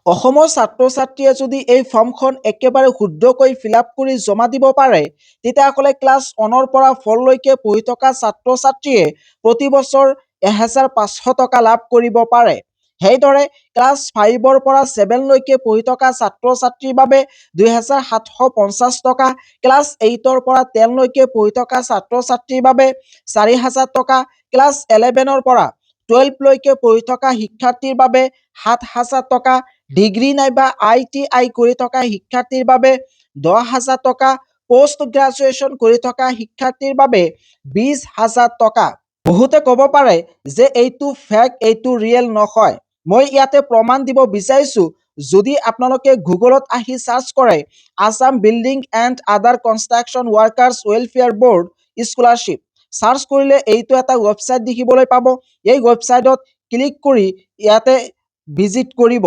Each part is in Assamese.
অসমৰ ছাত্ৰ ছাত্ৰীয়ে যদি এই ফৰ্মখন একেবাৰে শুদ্ধকৈ ফিল আপ কৰি জমা দিব পাৰে তেতিয়াহ'লে ক্লাছ 1ৰ পৰা 4লৈকে পঢ়ি থকা ছাত্ৰ ছাত্ৰীয়ে প্ৰতি বছৰ 1500 টকা লাভ কৰিব পাৰে। সেইদৰে ক্লাছ 5ৰ পৰা 7লৈকে পঢ়ি থকা ছাত্ৰ ছাত্ৰীৰ বাবে 2750 টকা, ক্লাছ 8ৰ পৰা 10লৈকে পঢ়ি থকা ছাত্ৰ ছাত্ৰীৰ বাবে 4000 টকা, ক্লাছ 11ৰ পৰা 12লৈকে পঢ়ি থকা শিক্ষাৰ্থীৰ বাবে 7000 টকা, ডিগ্ৰী নাইবা ITI কৰি থকা শিক্ষাৰ্থীৰ বাবে 10,000 টকা, পোষ্ট গ্ৰেজুৱেশ্যন কৰি থকা শিক্ষাৰ্থীৰ বাবে 20,000 টকা। বহুতে ক'ব পাৰে যে এইটো ফেক, এইটো ৰিয়েল নহয়। মই ইয়াতে প্ৰমাণ দিব বিচাৰিছোঁ। যদি আপোনালোকে গুগলত আহি সাৰ্চ কৰে Assam building and other construction workers welfare board scholarship, search কৰিলে এইটো এটা ৱেবছাইট দেখিবলৈ পাব। এই ৱেবছাইটত ক্লিক কৰি ইয়াতে ভিজিট কৰিব।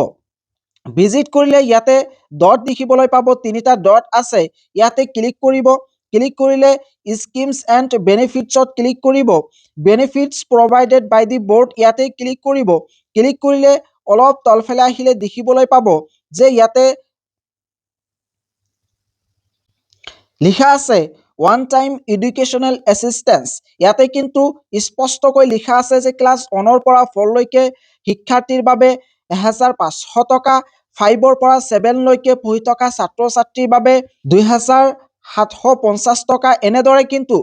ভিজিট কৰিলে ইয়াতে ডট দেখিবলৈ পাব, 3টা ডট আছে, ইয়াতে ক্লিক কৰিব। ক্লিক কৰিলে স্কিমছ এণ্ড বেনিফিটছত ক্লিক কৰিব। Benefits provided by the board ইয়াতে ক্লিক কৰিব। ক্লিক কৰিলে অলপ তলফালে আহিলে দেখিবলৈ পাব যে ইয়াতে লিখা আছে ওৱান টাইম এডুকেশ্যনেল এছিষ্টেন্স। ইয়াতে কিন্তু স্পষ্টকৈ লিখা আছে যে ক্লাছ 1ৰ পৰা 4লৈকে শিক্ষাৰ্থীৰ বাবে 1500 টকা, 5ৰ পৰা 7লৈকে পঢ়ি থকা ছাত্ৰ ছাত্ৰীৰ বাবে 2750 টকা, এনেদৰে কিন্তু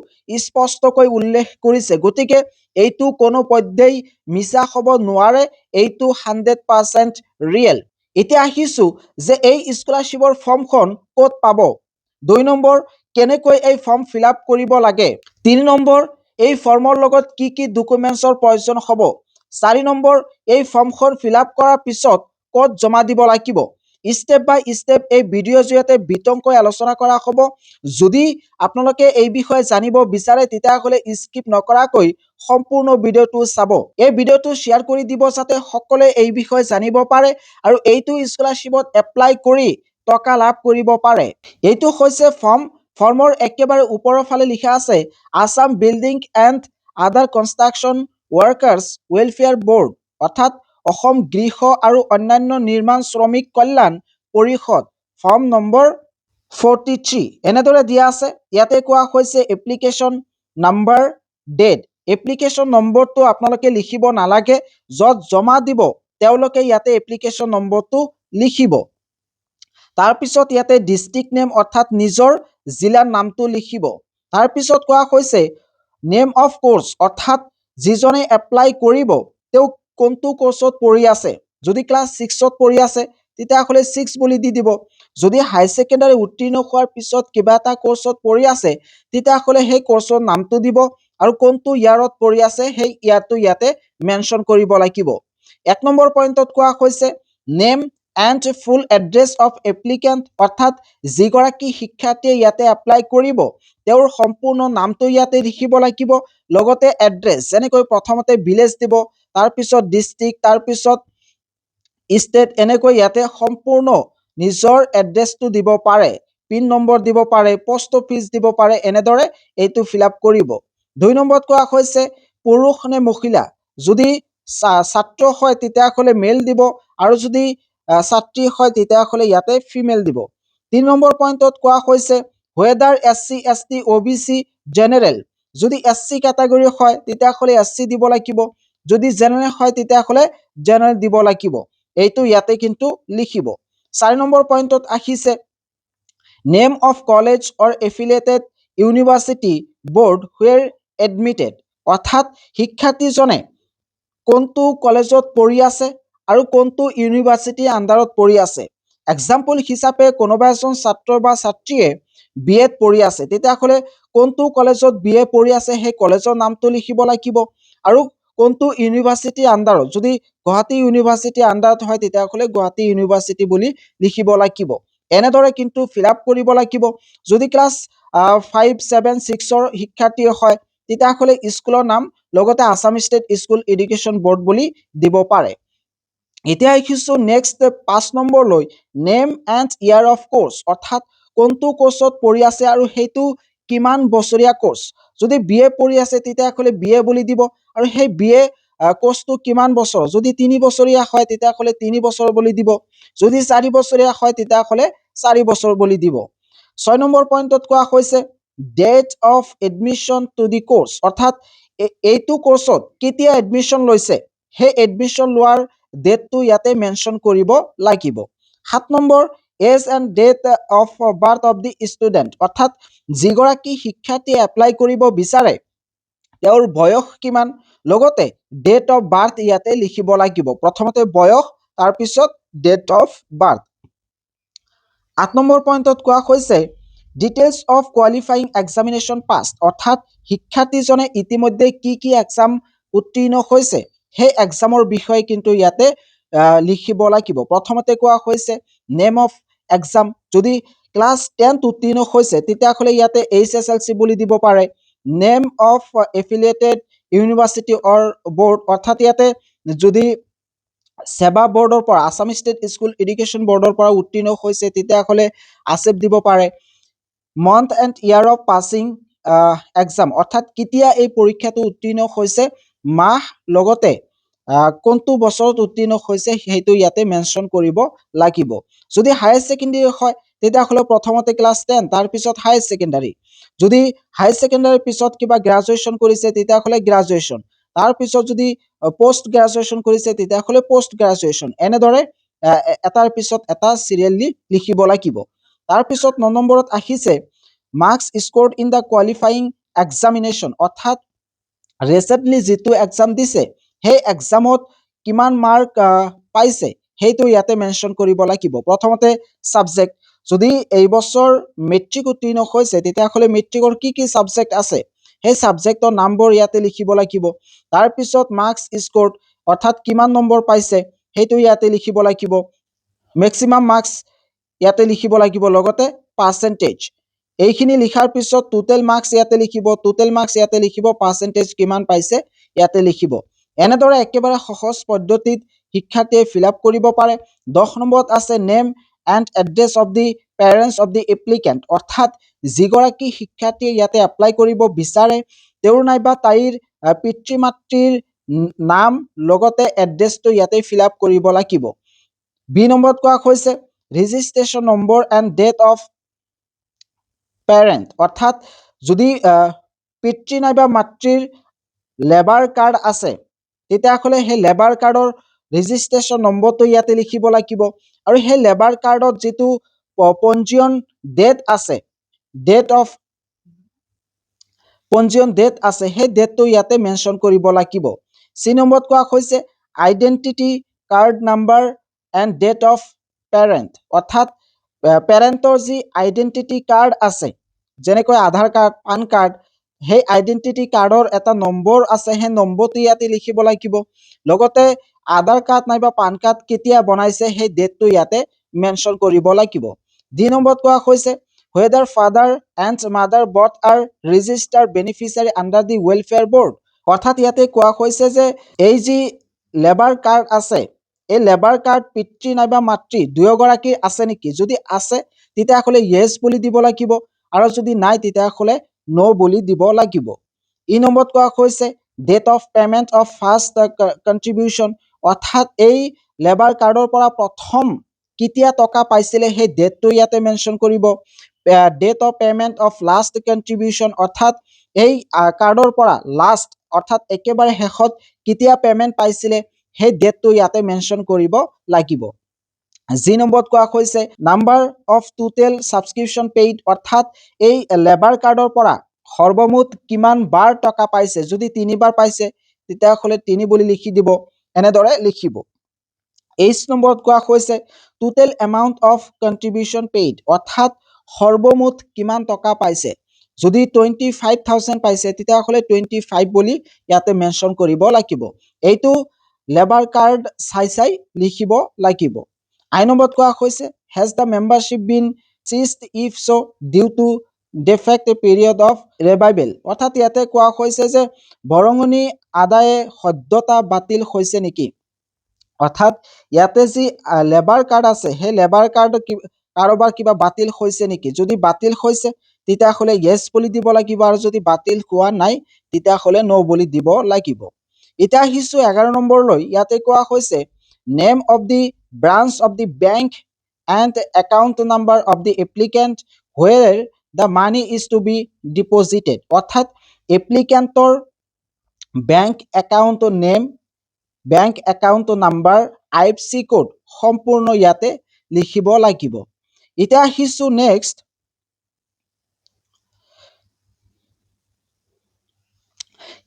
স্পষ্টকৈ উল্লেখ কৰিছে। গতিকে এইটো কোনোপধ্যেই মিছা হ'ব নোৱাৰে, এইটো 100% ৰিয়েল। এতিয়া আহিছোঁ যে এই স্কলাৰশ্বিপৰ ফৰ্মখন ক'ত পাব। 2 নম্বৰ, কেনেকৈ এই ফৰ্ম ফিল আপ কৰিব লাগে। 3 নম্বৰ, এই ফৰ্মৰ লগত কি কি ডকুমেণ্টছৰ প্ৰয়োজন হ'ব। 4 নম্বৰ, এই ফৰ্মখন ফিল আপ কৰাৰ পিছত ক'ত জমা দিব লাগিব। ষ্টেপ বাই ষ্টেপ এই ভিডিঅ'ৰ জৰিয়তে বিতংকৈ আলোচনা কৰা হ'ব। যদি আপোনালোকে এই বিষয়ে জানিব বিচাৰে তেতিয়াহ'লে স্কিপ নকৰাকৈ সম্পূৰ্ণ ভিডিঅ'টো চাব। এই ভিডিঅ'টো শ্বেয়াৰ কৰি দিব যাতে সকলোৱে এই বিষয়ে জানিব পাৰে আৰু এইটো স্কলাৰশ্বিপত এপ্লাই কৰি টকা লাভ কৰিব পাৰে। এইটো হৈছে ফৰ্ম। ফৰ্মৰ একেবাৰে ওপৰৰ ফালে লিখা আছে Assam building and other construction workers welfare board, অৰ্থাৎ অসম গৃহ আৰু অন্যান্য নিৰ্মাণ শ্ৰমিক কল্যাণ পৰিষদ, ফৰ্ম নম্বৰ 43 এনেদৰে দিয়া আছে। ইয়াতে কোৱা হৈছে এপ্লিকেশ্যন নাম্বাৰ, ডেট। এপ্লিকেশ্যন নম্বৰটো আপোনালোকে লিখিব নালাগে, য'ত জমা দিব তেওঁলোকে ইয়াতে এপ্লিকেশ্যন নম্বৰটো লিখিব। তাৰপিছত ইয়াতে ডিষ্ট্ৰিক্ট নেম অৰ্থাৎ নিজৰ জিলাৰ নামটো লিখিব। তাৰপিছত কোৱা হৈছে নেম অফ কোৰ্ছ, অৰ্থাৎ যিজনে এপ্লাই কৰিব তেওঁ কোনটো কোৰ্ছত পঢ়ি আছে। যদি ক্লাছ 6ত পঢ়ি আছে তেতিয়াহ'লে 6 বুলি দি দিব। যদি হাই ছেকেণ্ডাৰী উত্তীৰ্ণ হোৱাৰ পিছত কিবা এটা কোৰ্ছত পঢ়ি আছে তেতিয়াহ'লে সেই কোৰ্ছৰ নামটো দিব আৰু কোনটো ইয়াৰত পঢ়ি আছে সেই ইয়াৰটো ইয়াতে মেনশ্যন কৰিব লাগিব। 1 নম্বৰ পইণ্টত কোৱা হৈছে name and full address of applicant, অৰ্থাৎ যিগৰাকী শিক্ষাৰ্থীয়ে ইয়াতে এপ্লাই কৰিব তেওঁৰ সম্পূৰ্ণ নামটো ইয়াতে লিখিব লাগিব, লগতে এড্ৰেছ, যেনেকৈ প্ৰথমতে ভিলেজ দিব, তাৰপিছত ডিষ্ট্ৰিক্ট, তাৰপিছত ষ্টেট, এনেকৈ ইয়াতে সম্পূৰ্ণ নিজৰ এড্ৰেছটো দিব পাৰে, পিন নম্বৰ দিব পাৰে, পোষ্ট অফিচ দিব পাৰে, এনেদৰে এইটো ফিল আপ কৰিব। 2 নম্বৰত কোৱা হৈছে পুৰুষ নে মহিলা। যদি ছাত্ৰ হয় তেতিয়াহ'লে মেল দিব আৰু যদি ছাত্ৰী হয় তেতিয়াহ'লে ইয়াতে ফিমেল দিব। 3 নম্বৰ পইণ্টত কোৱা হৈছে weather SC ST OBC general. যদি SC কেটাগৰী হয় তেতিয়াহ'লে SC দিব লাগিব, যদি জেনেৰেল হয় তেতিয়াহ'লে জেনেৰেল দিব লাগিব। এইটো ইয়াতে কিন্তু লিখিব। 4 নম্বৰ পইণ্টত আহিছে name of college or affiliated university board where admitted, অৰ্থাৎ শিক্ষাৰ্থীজনে কোনটো কলেজত পঢ়ি আছে আৰু কোনটো ইউনিভাৰ্চিটিৰ আণ্ডাৰত পঢ়ি আছে। এক্সাম্পল হিচাপে কোনোবা এজন ছাত্ৰ বা ছাত্ৰীয়ে BA পঢ়ি আছে তেতিয়াহ'লে কোনটো কলেজত BA পঢ়ি আছে সেই কলেজৰ নামটো লিখিব লাগিব আৰু কোনটো ইউনিভাৰ্চিটিৰ আণ্ডাৰত, যদি গুৱাহাটী ইউনিভাৰ্চিটিৰ আণ্ডাৰত হয় তেতিয়াহ'লে গুৱাহাটী ইউনিভাৰ্চিটি বুলি লিখিব লাগিব। এনেদৰে কিন্তু ফিল আপ কৰিব লাগিব। যদি ক্লাছ 5, 7, 6ৰ শিক্ষাৰ্থী হয় তেতিয়াহ'লে স্কুলৰ নাম লগতে Assam state school education board বুলি দিব পাৰে। এতিয়া আহিছোঁ নেক্সট 5 নম্বৰলৈ name and year of course, অৰ্থাৎ কোনটো কোৰ্ছত পঢ়ি আছে আৰু সেইটো কিমান বছৰীয়া কোৰ্ছ। যদি BA পঢ়ি আছে তেতিয়াহ'লে BA বুলি দিব আৰু সেই BA কোৰ্চটো কিমান বছৰ, যদি 3 বছৰীয়া হয় তেতিয়াহ'লে 3 বছৰ বুলি দিব, যদি 4 বছৰীয়া হয় তেতিয়াহ'লে 4 বছৰ বুলি দিব। 6 নম্বৰ পইণ্টত কোৱা হৈছে date of admission to the course, অৰ্থাৎ এইটো কোৰ্চত কেতিয়া এডমিশ্যন লৈছে সেই এডমিশ্যন লোৱাৰ ডেটটো ইয়াতে মেনশ্যন কৰিব লাগিব। 7 নম্বৰ age and date of birth of the student, অৰ্থাৎ যিগৰাকী শিক্ষাৰ্থীয়ে এপ্লাই কৰিব বিচাৰে তেওঁৰ বয়স কিমান, লগতে ডেট অফ বাৰ্থ ইয়াতে লিখিব লাগিব। প্ৰথমতে বয়স, তাৰপিছত ডেট অফ বাৰ্থ। 8 নম্বৰ পইণ্টত কোৱা হৈছে ডিটেইলছ অফ কোৱালিফাইং এক্সামিনেশ্যন পাছ, অৰ্থাৎ শিক্ষাৰ্থীজনে ইতিমধ্যে কি কি এক্সাম উত্তীৰ্ণ হৈছে সেই এক্সামৰ বিষয়ে কিন্তু ইয়াতে লিখিব লাগিব। প্ৰথমতে কোৱা হৈছে নেম অফ এক্সাম, যদি ক্লাছ 10 উত্তীৰ্ণ হৈছে তেতিয়াহ'লে ইয়াতে HSLC বুলি দিব পাৰে। Name of affiliated university or board, অৰ্থাৎ ইয়াতে যদি সেৱা বৰ্ডৰ পৰা আছাম ষ্টেট স্কুল এডুকেশ্যন বৰ্ডৰ পৰা উত্তীৰ্ণ হৈছে তেতিয়াহ'লে ASEP দিব পাৰে। Month and year of passing exam, অৰ্থাৎ কেতিয়া এই পৰীক্ষাটো উত্তীৰ্ণ হৈছে, মাহ লগতে কোনটো বছৰত উত্তীৰ্ণ হৈছে সেইটো ইয়াতে মেনশ্যন কৰিব লাগিব। যদি হায়াৰ ছেকেণ্ডেৰী হয় তেতিয়াহ'লে প্ৰথমতে ক্লাছ 10, তাৰপিছত হায়াৰ ছেকেণ্ডাৰী। যদি হায়াৰ ছেকেণ্ডাৰীৰ পিছত কিবা গ্ৰেজুৱেশ্যন কৰিছে তেতিয়াহ'লে গ্ৰেজুৱেশ্যন, তাৰপিছত যদি পোষ্ট গ্ৰেজুৱেশ্যন কৰিছে তেতিয়াহ'লে পোষ্ট গ্ৰেজুৱেশ্যন, এনেদৰে এটাৰ পিছত এটা চিৰিয়েলি লিখিব লাগিব। তাৰপিছত 9 নম্বৰত আহিছে marks scored in the qualifying examination, অৰ্থাৎ ৰিচেণ্টলি যিটো এক্সাম দিছে সেই এক্সামত কিমান মাৰ্ক পাইছে সেইটো ইয়াতে মেনশ্যন কৰিব লাগিব। প্ৰথমতে ছাবজেক্ট, যদি এইবছৰ মেট্ৰিক উত্তীৰ্ণ হৈছে তেতিয়াহ'লে মেট্ৰিকৰ কি কি ছাবজেক্ট আছে সেই ছাবজেক্টৰ নামবোৰ ইয়াতে লিখিব লাগিব। তাৰপিছত মাৰ্কছ স্ক'ৰ্ড, অৰ্থাৎ কিমান নম্বৰ পাইছে সেইটো ইয়াতে লিখিব লাগিব। মেক্সিমাম মাৰ্কছ ইয়াতে লিখিব লাগিব, লগতে পাৰ্চেণ্টেজ। এইখিনি লিখাৰ পিছত টোটেল মাৰ্কছ ইয়াতে লিখিব, টোটেল মাৰ্কছ ইয়াতে লিখিব, পাৰ্চেণ্টেজ কিমান পাইছে ইয়াতে লিখিব। এনেদৰে একেবাৰে সহজ পদ্ধতিত শিক্ষাৰ্থীয়ে ফিল আপ কৰিব পাৰে। 10 নম্বৰত আছে name and address of the parents of the applicant, অৰ্থাৎ যিগৰাকী শিক্ষাৰ্থীয়ে ইয়াতে এপ্লাই কৰিব বিচাৰে তেওঁৰ নাইবা তাইৰ পিতৃ মাতৃৰ নাম লগতে এড্ৰেছটো ইয়াতে ফিল আপ কৰিব লাগিব। 2 নম্বৰত কোৱা হৈছে registration number and date of parent, অৰ্থাৎ যদি পিতৃ নাইবা মাতৃৰ লেবাৰ কাৰ্ড আছে তেতিয়াহ'লে সেই লেবাৰ কাৰ্ডৰ ৰেজিষ্ট্ৰেশ্যন নম্বৰটো ইয়াতে লিখিব লাগিব। আৰু সেই লেবাৰ কাৰ্ডত যিটো পঞ্জীয়ন ডেট আছে, ডেট অফ পঞ্জীয়ন ডেট আছে সেই ডেটটো ইয়াতে মেনশ্যন কৰিব লাগিব। C নম্বৰত কোৱা হৈছে identity card number and date of parent, অৰ্থাৎ পেৰেণ্টৰ যি আইডেণ্টিটি কাৰ্ড আছে যেনেকৈ আধাৰ কাৰ্ড, পান কাৰ্ড, সেই আইডেণ্টিটি কাৰ্ডৰ এটা নম্বৰ আছে, সেই নম্বৰটো ইয়াতে লিখিব লাগিব। লগতে আধাৰ কাৰ্ড নাইবা পান কাৰ্ড কেতিয়া বনাইছে সেই ডেটটো ইয়াতে মেনশ্যন কৰিব লাগিব। D নম্বৰত কোৱা হৈছে whether father and mother both are registered beneficiary under the welfare board, অৰ্থাৎ ইয়াতে কোৱা হৈছে যে এই যি লেবাৰ কাৰ্ড আছে এই লেবাৰ কাৰ্ড পিতৃ নাইবা মাতৃ দুয়োগৰাকীৰ আছে নেকি, যদি আছে তেতিয়াহ'লে য়েছ বুলি দিব লাগিব, আৰু যদি নাই তেতিয়াহ'লে নো বুলি দিব লাগিব। E নম্বৰত কোৱা হৈছে date of payment of first contribution, অৰ্থাৎ এই লেবাৰ কাৰ্ডৰ পৰা প্ৰথম কেতিয়া টকা পাইছিলে সেই ডেটটো ইয়াতে মেনশ্যন কৰিব। Date of payment of last contribution, অৰ্থাৎ এই কাৰ্ডৰ পৰা লাষ্ট অৰ্থাৎ একেবাৰে শেষত কেতিয়া পে'মেণ্ট পাইছিলে সেই ডেটটো ইয়াতে মেনশ্যন কৰিব লাগিব। G নম্বৰত কোৱা হৈছে number of total subscription paid, অৰ্থাৎ এই লেবাৰ কাৰ্ডৰ পৰা সৰ্বমুঠ কিমান বাৰ টকা পাইছে, যদি 3 বাৰ পাইছে তেতিয়াহ'লে 3 বুলি লিখি দিব, এনেদৰে লিখিব। H নম্বৰত কোৱা হৈছে total amount of contribution paid, অৰ্থাৎ সৰ্বমুঠ কিমান টকা পাইছে, যদি 25,000 পাইছে তেতিয়াহ'লে 25 বুলি ইয়াতে মেনশ্যন কৰিব লাগিব। এইটো লেবাৰ কাৰ্ড চাই লিখিব লাগিব। I নম্বৰত কোৱা হৈছে has the membership been ceased if so' due to defect period of revival, অৰ্থাৎ ইয়াতে কোৱা হৈছে যে বৰঙণি আদায়ে সদ্যহতা বাতিল হৈছে নেকি, অৰ্থাৎ ইয়াতে যি লেবাৰ কাৰ্ড আছে সেই লেবাৰ কাৰ্ড কাৰোবাৰ কিবা বাতিল হৈছে নেকি, যদি বাতিল হৈছে তেতিয়াহ'লে য়েছ বুলি দিব লাগিব, আৰু যদি বাতিল হোৱা নাই তেতিয়াহ'লে নো বুলি দিব লাগিব। এতিয়া আহিছোঁ 11 নম্বৰলৈ। ইয়াতে কোৱা হৈছে name of the branch of the bank and account number of the applicant where the money is to be deposited. অৰ্থাৎ এপ্লিকেণ্টৰ bank account name, bank account number, IFSC code সম্পূৰ্ণ ইয়াতে লিখিব লাগিব। এতিয়া আহিছোঁ নেক্সট,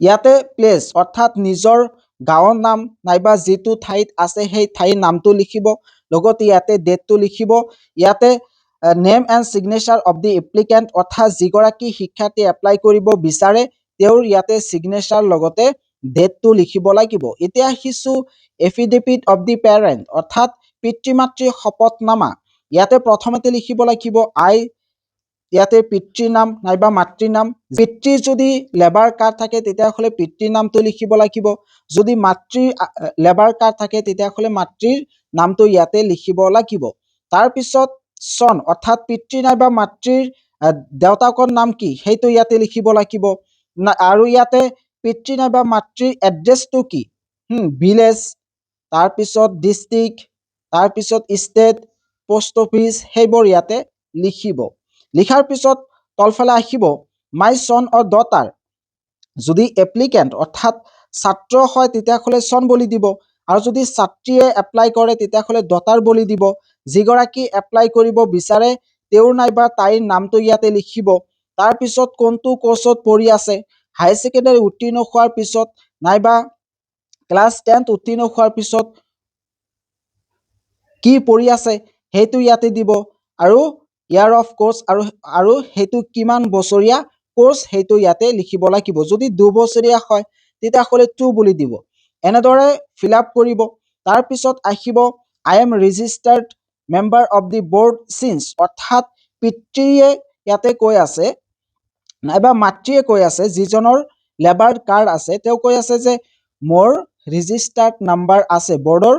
ইয়াতে প্লেচ অৰ্থাৎ নিজৰ গাঁৱৰ নাম নাইবা যিটো ঠাইত আছে সেই ঠাইৰ নামটো লিখিব, লগতে ইয়াতে ডেটটো লিখিব। ইয়াতে name and signature of the applicant অৰ্থাৎ যিগৰাকী শিক্ষাৰ্থী এপ্লাই কৰিব বিচাৰে তেওঁৰ ইয়াতে ছিগনেচাৰ লগতে ডেটটো লিখিব লাগিব। এতিয়া আহিছোঁ এফিডেভিট অফ দি পেৰেণ্ট অৰ্থাৎ পিতৃ মাতৃৰ শপতনামা। ইয়াতে প্ৰথমতে লিখিব লাগিব ইয়াতে পিতৃৰ নাম নাইবা মাতৃৰ নাম। পিতৃৰ যদি লেবাৰ কাৰ্ড থাকে তেতিয়াহ'লে পিতৃৰ নামটো লিখিব লাগিব। যদি মাতৃৰ লেবাৰ কাৰ্ড থাকে তেতিয়াহ'লে মাতৃৰ নামটো ইয়াতে লিখিব লাগিব। তাৰপিছত চন অৰ্থাৎ পিতৃ নাইবা মাতৃৰ দেউতাকৰ নাম কি সেইটো ইয়াতে লিখিব লাগিব। আৰু ইয়াতে পিতৃ নাইবা মাতৃৰ এড্ৰেছটো কি, ভিলেজ, তাৰপিছত ডিষ্ট্ৰিক্ট, তাৰপিছত ষ্টেট, পোষ্ট অফিচ সেইবোৰ ইয়াতে লিখিব। লিখাৰ পিছত তলফালে আহিব মাই চন অৰ ডটাৰ। যদি এপ্লিকেণ্ট অৰ্থাৎ ছাত্ৰ হয় তেতিয়াহ'লে চন বুলি দিব, আৰু যদি ছাত্ৰীয়ে এপ্লাই কৰে তেতিয়াহ'লে ডটাৰ বুলি দিব। যিগৰাকী এপ্লাই কৰিব বিচাৰে তেওঁৰ নাইবা তাইৰ নামটো ইয়াতে লিখিব। তাৰপিছত কোনটো কোৰ্চত পঢ়ি আছে, হায়াৰ ছেকেণ্ডেৰী উত্তীৰ্ণ হোৱাৰ পিছত নাইবা ক্লাছ 10 উত্তীৰ্ণ হোৱাৰ পিছত কি পঢ়ি আছে সেইটো ইয়াতে দিব, আৰু ইয়াৰ অফ কোৰ্চ আৰু সেইটো কিমান বছৰীয়া কোৰ্চ সেইটো ইয়াতে লিখিব লাগিব। যদি 2 বছৰীয়া হয় তেতিয়াহ'লে 2 বুলি দিব। এনেদৰে ফিল আপ কৰিব। তাৰপিছত আহিব I am registered member of the board signs অৰ্থাৎ পিতৃয়ে ইয়াতে কৈ আছে নাইবা মাতৃয়ে কৈ আছে, যিজনৰ লেবাৰ কাৰ্ড আছে তেওঁ কৈ আছে যে মোৰ ৰেজিষ্টাৰ্ড নাম্বাৰ আছে, বৰ্ডৰ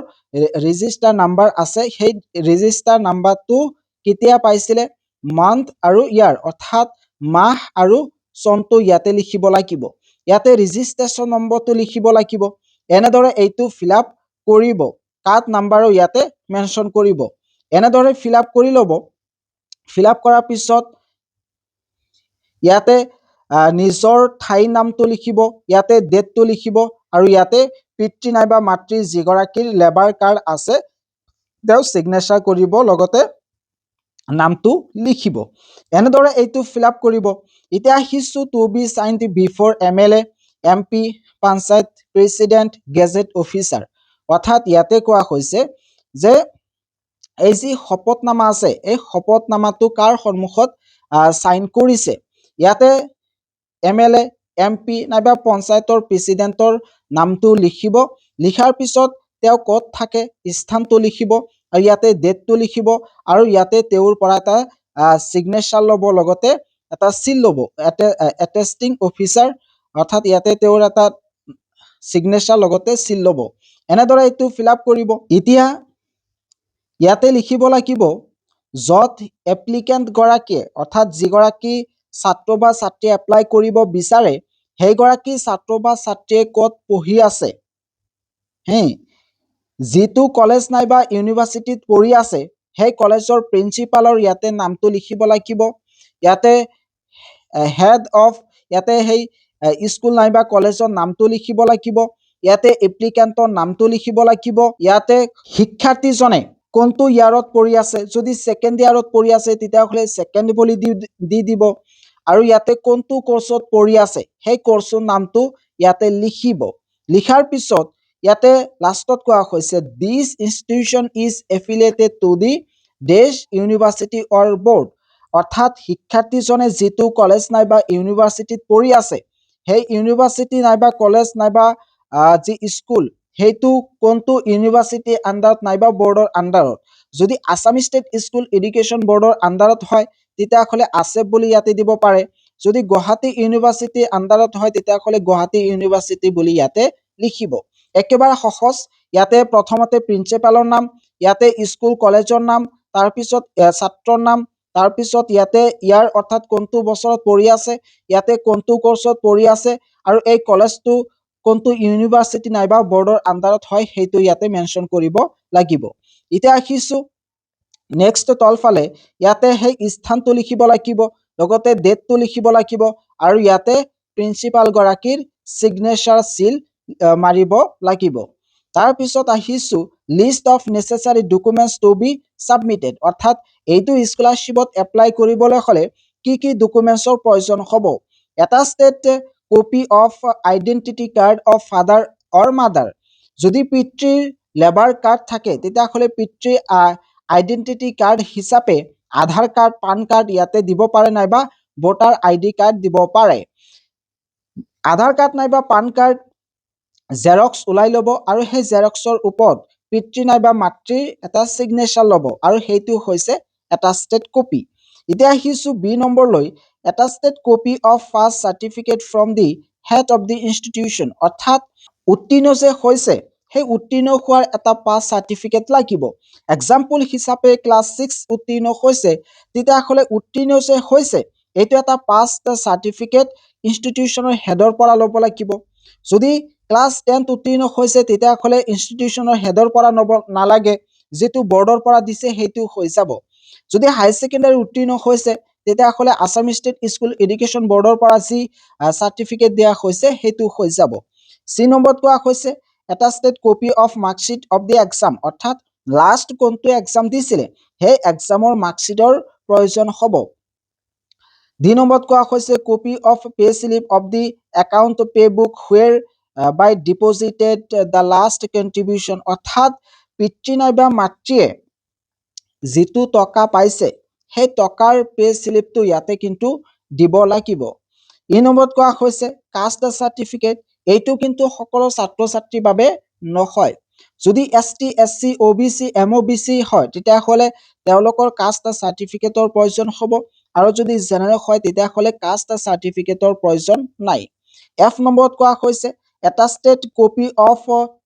ৰেজিষ্টাৰ নাম্বাৰ আছে। সেই ৰেজিষ্টাৰ নাম্বাৰটো কেতিয়া পাইছিলে, মান্থ আৰু ইয়াৰ অৰ্থাৎ মাহ আৰু চনটো ইয়াতে লিখিব লাগিব। ইয়াতে ৰেজিষ্ট্ৰেশ্যন নম্বৰটো লিখিব লাগিব। এনেদৰে এইটো ফিল আপ কৰিব, কাৰ্ড নাম্বাৰো ইয়াতে মেনশ্যন কৰিব। এনেদৰে ফিল আপ কৰি ল'ব। ফিল আপ কৰাৰ পিছত ইয়াতে নিজৰ ঠাইৰ নামটো লিখিব, ইয়াতে ডেটটো লিখিব, আৰু ইয়াতে পিতৃ নাইবা মাতৃৰ যিগৰাকীৰ লেবাৰ কাৰ্ড আছে তেওঁ ছিগনেচাৰ কৰিব, লগতে নামটো লিখিব। এনেদৰে এইটো ফিল আপ কৰিব। এতিয়া আহিছোঁ to be signed before MLA, MP, panchayat president, gazette officer. অৰ্থাৎ ইয়াতে কোৱা হৈছে যে এই যি শপতনামা আছে এই শপতনামাটো কাৰ সন্মুখত চাইন কৰিছে। ইয়াতে MLA, MP নাইবা পঞ্চায়তৰ প্ৰেচিডেণ্টৰ নামটো লিখিব। লিখাৰ পিছত তেওঁ ক'ত থাকে স্থানটো লিখিব, আৰু ইয়াতে ডেটটো লিখিব, আৰু ইয়াতে তেওঁৰ পৰা এটা ছিগনেচাৰ ল'ব, লগতে এটা চিল ল'ব, এটেষ্টিং অফিচাৰ অৰ্থাৎ ইয়াতে তেওঁৰ এটা ছিগনেচাৰ লগতে চিল ল'ব। এনেদৰে এইটো ফিল আপ কৰিব। এতিয়া ইয়াতে লিখিব লাগিব য'ত এপ্লিকেণ্ট গৰাকীয়ে অৰ্থাৎ যিগৰাকী ছাত্ৰ বা ছাত্ৰী এপ্লাই কৰিব বিচাৰে সেইগৰাকী ছাত্ৰ বা ছাত্ৰীয়ে ক'ত পঢ়ি আছে, যিটো কলেজ নাইবা ইউনিভাৰ্চিটিত পঢ়ি আছে সেই কলেজৰ প্ৰিন্সিপালৰ ইয়াতে নামটো লিখিব লাগিব। ইয়াতে হেড অফ ইয়াতে সেই স্কুল নাইবা কলেজৰ নামটো লিখিব লাগিব। ইয়াতে এপ্লিকেণ্টৰ নামটো লিখিব লাগিব। ইয়াতে শিক্ষাৰ্থীজনে কোনটো ইয়াৰত পঢ়ি আছে, যদি ছেকেণ্ড ইয়াৰত পঢ়ি আছে তেতিয়াহ'লে ছেকেণ্ড বুলি দি দিব, আৰু ইয়াতে কোনটো কোৰ্চত পঢ়ি আছে সেই কোৰ্চৰ নামটো ইয়াতে লিখিব। লিখাৰ পিছত ইয়াতে লাষ্টত কোৱা হৈছে this institution is affiliated to the দেশ ইউনিভাৰ্চিটি অৰ বৰ্ড। অৰ্থাৎ শিক্ষাৰ্থীজনে যিটো কলেজ নাইবা ইউনিভাৰ্চিটিত পঢ়ি আছে সেই ইউনিভাৰ্চিটি নাইবা কলেজ নাইবা যি স্কুল সেইটো কোনটো ইউনিভাৰ্চিটিৰ আণ্ডাৰত নাইবা বৰ্ডৰ আণ্ডাৰত। যদি আছাম ষ্টেট স্কুল এডুকেশ্যন বৰ্ডৰ আণ্ডাৰত হয় তেতিয়াহ'লে ASEP বুলি ইয়াতে দিব পাৰে। যদি গুৱাহাটী ইউনিভাৰ্চিটিৰ আণ্ডাৰত হয় তেতিয়াহ'লে গুৱাহাটী ইউনিভাৰ্চিটি বুলি ইয়াতে লিখিব। একেবাৰে সহজ। ইয়াতে প্ৰথমতে প্ৰিন্সিপালৰ নাম, ইয়াতে স্কুল কলেজৰ নাম, তাৰপিছত ছাত্ৰৰ নাম, তাৰপিছত ইয়াতে ইয়াৰ অৰ্থাৎ কোনটো বছৰত পঢ়ি আছে, ইয়াতে কোনটো কোৰ্চত পঢ়ি আছে, আৰু এই কলেজটো কোনটো ইউনিভাৰ্চিটি নাইবা বৰ্ডৰ আণ্ডাৰত হয় সেইটো ইয়াতে মেনশ্যন কৰিব লাগিব। এতিয়া আহিছোঁ নেক্সট তলফালে ইয়াতে সেই স্থানটো লিখিব লাগিব, লগতে ডেটটো লিখিব লাগিব আৰু ইয়াতে প্ৰিন্সিপাল গৰাকীৰ সিগনেচাৰ সিল মাৰিব লাগিব। তাৰপিছত আহিছোঁ list of necessary documents to be submitted, অৰ্থাৎ এইটো স্কলাৰশ্বিপত এপ্লাই কৰিবলৈ হ'লে কি কি ডকুমেণ্টছৰ প্ৰয়োজন হ'ব। এটা stat copy of identity card of father or mother, যদি পিতৃৰ লেবাৰ কাৰ্ড থাকে তেতিয়াহ'লে পিতৃৰ আইডেণ্টিটি কাৰ্ড হিচাপে আধাৰ কাৰ্ড, পান কাৰ্ড ইয়াতে দিব পাৰে নাইবা ভোটাৰ ID কাৰ্ড দিব পাৰে। আধাৰ কাৰ্ড নাইবা পান কাৰ্ড জেৰক্স ওলাই ল'ব আৰু সেই জেৰক্সৰ ওপৰত পিতৃ নাইবা মাতৃৰ এটা সিগনেচাৰ ল'ব আৰু সেইটো হৈছে এটা ষ্টেট কপি। এতিয়া আহিছোঁ বি নম্বৰলৈ, এটা stat copy of pass certificate from the head of the institution, অৰ্থাৎ উত্তীৰ্ণ যে হৈছে সেই উত্তীৰ্ণ হোৱাৰ এটা পাছ চাৰ্টিফিকেট লাগিব। এক্সাম্পল হিচাপে ক্লাছ 6 উত্তীৰ্ণ হৈছে, তেতিয়াহ'লে উত্তীৰ্ণ যে হৈছে এইটো এটা পাছ চাৰ্টিফিকেট ইনষ্টিটিউশ্যনৰ হেডৰ পৰা ল'ব লাগিব। যদি ক্লাছ 10 উত্তীৰ্ণ হৈছে তেতিয়াহ'লে ইনষ্টিটিউশ্যনৰ হেডৰ পৰা ল'ব নালাগে, যিটো বৰ্ডৰ পৰা দিছে সেইটো হৈ যাব। যদি হাই ছেকেণ্ডাৰী উত্তীৰ্ণ হৈছে তেতিয়াহ'লে আছাম ষ্টেট স্কুল এডুকেশ্যন বৰ্ডৰ পৰা যি চাৰ্টিফিকেট দিয়া হৈছে সেইটো হৈ যাব। চি নম্বৰত কোৱা হৈছে এটা stat copy of marksheet of the exam, অৰ্থাৎ লাষ্ট কোনটো এক্সাম দিছিলে সেই এক্সামৰ মাৰ্কশ্বিটৰ প্ৰয়োজন হ'ব। ডি নম্বৰত কোৱা হৈছে copy of pay slip of the account pay book where by deposited the last contribution, অৰ্থাৎ পিতৃ নাইবা মাতৃয়ে যিটো টকা পাইছে সেই টকাৰ পে স্লিপটো ইয়াতে কিন্তু দিব লাগিব। ই নম্বৰত কোৱা হৈছে কাষ্ট চাৰ্টিফিকেট, এইটো কিন্তু সকলো ছাত্ৰ ছাত্ৰীৰ বাবে নহয়। যদি ST SC OBC MOBC হয় তেতিয়াহ'লে তেওঁলোকৰ কাষ্ট চাৰ্টিফিকেটৰ প্ৰয়োজন হ'ব আৰু যদি জেনেৰেল হয় তেতিয়াহ'লে কাষ্ট চাৰ্টিফিকেটৰ প্ৰয়োজন নাই। F নম্বৰত কোৱা হৈছে এটা stat copy of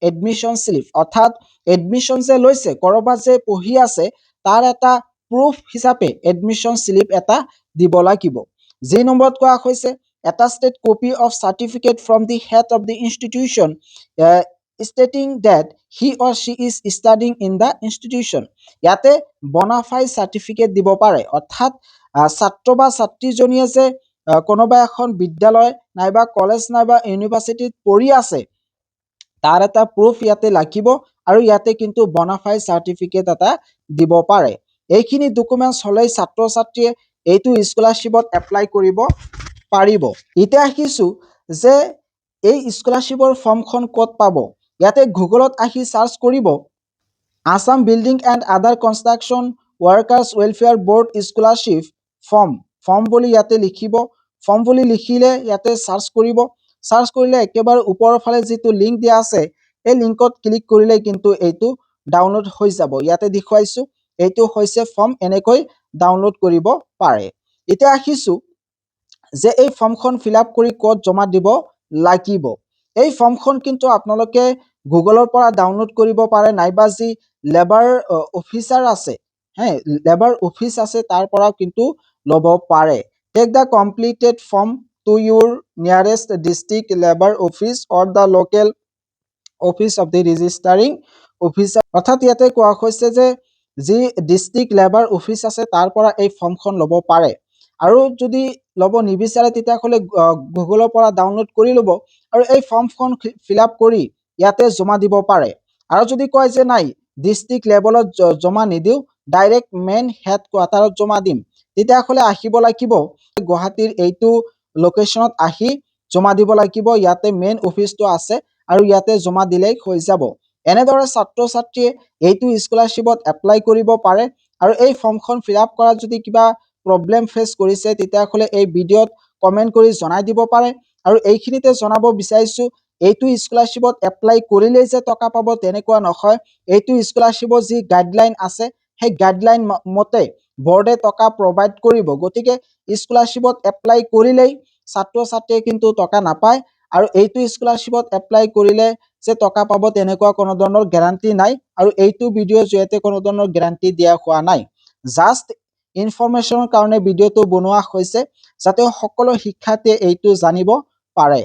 admission slip, অৰ্থাৎ এডমিশ্যন যে লৈছে ক'ৰবাত যে পঢ়ি আছে তাৰ এটা প্ৰুফ হিচাপে এডমিশ্যন শ্লিপ এটা দিব লাগিব। যি নম্বৰত কোৱা হৈছে এটা stat copy of certificate from the head of the institution stating that he or she is studying in the institution, ইয়াতে বনাফাইড চাৰ্টিফিকেট দিব পাৰে, অৰ্থাৎ ছাত্ৰ বা ছাত্ৰীজনীয়ে যে কোনোবা এখন বিদ্যালয় নাইবা কলেজ নাইবা ইউনিভাৰ্চিটিত পঢ়ি আছে তাৰ এটা প্ৰুফ ইয়াতে লাগিব আৰু ইয়াতে কিন্তু বনাফাইড চাৰ্টিফিকেট এটা দিব পাৰে। এইখিনি ডকুমেণ্টছ হ'লেই ছাত্ৰ ছাত্ৰীয়ে এইটো স্কলাৰশ্বিপত এপ্লাই কৰিব পাৰিব। এতিয়া আহিছোঁ যে এই স্কলাৰশ্বিপৰ ফৰ্মখন ক'ত পাব। ইয়াতে গুগলত আহি চাৰ্চ কৰিব Assam building and other construction workers welfare board scholarship form বুলি ইয়াতে লিখিব। ফৰ্ম বুলি লিখিলে ইয়াতে চাৰ্চ কৰিব, চাৰ্চ কৰিলে একেবাৰে ওপৰৰ ফালে যিটো লিংক দিয়া আছে এই লিংকত ক্লিক কৰিলে কিন্তু এইটো ডাউনলোড হৈ যাব। ইয়াতে দেখুৱাইছোঁ এইটো হৈছে ফৰ্ম, এনেকৈ ডাউনলোড কৰিব পাৰে। এতিয়া আহিছোঁ যে এই ফৰ্মখন ফিল আপ কৰি ক'ত জমা দিব লাগিব। এই ফৰ্মখন কিন্তু আপোনালোকে গুগলৰ পৰা ডাউনলোড কৰিব পাৰে নাইবা যি লেবাৰ অফিচাৰ আছে, লেবাৰ অফিচ আছে তাৰ পৰাও কিন্তু ল'ব পাৰে। Take the completed form to your nearest district labour office or the local office of the registering officer, অৰ্থাৎ ইয়াতে কোৱা হৈছে যে যি ডিষ্ট্ৰিক্ট লেবাৰ অফিচ আছে তাৰ পৰা এই ফৰ্মখন ল'ব পাৰে আৰু যদি ল'ব নিবিচাৰে তেতিয়াহ'লে গুগলৰ পৰা ডাউনলোড কৰি ল'ব আৰু এই ফৰ্মখন ফিল আপ কৰি ইয়াতে জমা দিব পাৰে। আৰু যদি কয় যে নাই ডিষ্ট্ৰিক্ট লেভেলত জমা নিদিওঁ ডাইৰেক্ট মেইন হেড কোৱাৰ্টাৰত জমা দিম, তেতিয়াহ'লে আহিব লাগিব গুৱাহাটীৰ এইটো লোকেশ্যনত আহি জমা দিব লাগিব। ইয়াতে মেইন অফিচটো আছে আৰু ইয়াতে জমা দিলেই হৈ যাব। এনেদৰে ছাত্ৰ ছাত্ৰীয়ে এইটো স্কলাৰশ্বিপত এপ্লাই কৰিব পাৰে আৰু এই ফৰ্মখন ফিল আপ কৰাত যদি কিবা প্ৰব্লেম ফেচ কৰিছে তেতিয়াহ'লে এই ভিডিঅ'ত কমেণ্ট কৰি জনাই দিব পাৰে। আৰু এইখিনিতে জনাব বিচাৰিছোঁ এইটো স্কলাৰশ্বিপত এপ্লাই কৰিলেই যে টকা পাব তেনেকুৱা নহয়। এইটো স্কলাৰশ্বিপৰ যি গাইডলাইন আছে সেই গাইডলাইন মতে বৰ্ডে টকা প্ৰভাইড কৰিব, গতিকে স্কলাৰশ্বিপত এপ্লাই কৰিলেই ছাত্ৰ ছাত্ৰীয়ে কিন্তু টকা নাপায় আৰু এইটো স্কলাৰশ্বিপত এপ্লাই কৰিলে যে টকা পাব তেনেকুৱা কোনো ধৰণৰ গেৰাণ্টি নাই আৰু এইটো ভিডিঅ'ৰ জৰিয়তে কোনো ধৰণৰ গেৰাণ্টি দিয়া হোৱা নাই। জাষ্ট ইনফৰমেশ্যনৰ কাৰণে ভিডিঅ'টো বনোৱা হৈছে যাতে সকলো শিক্ষাৰ্থীয়ে এইটো জানিব পাৰে।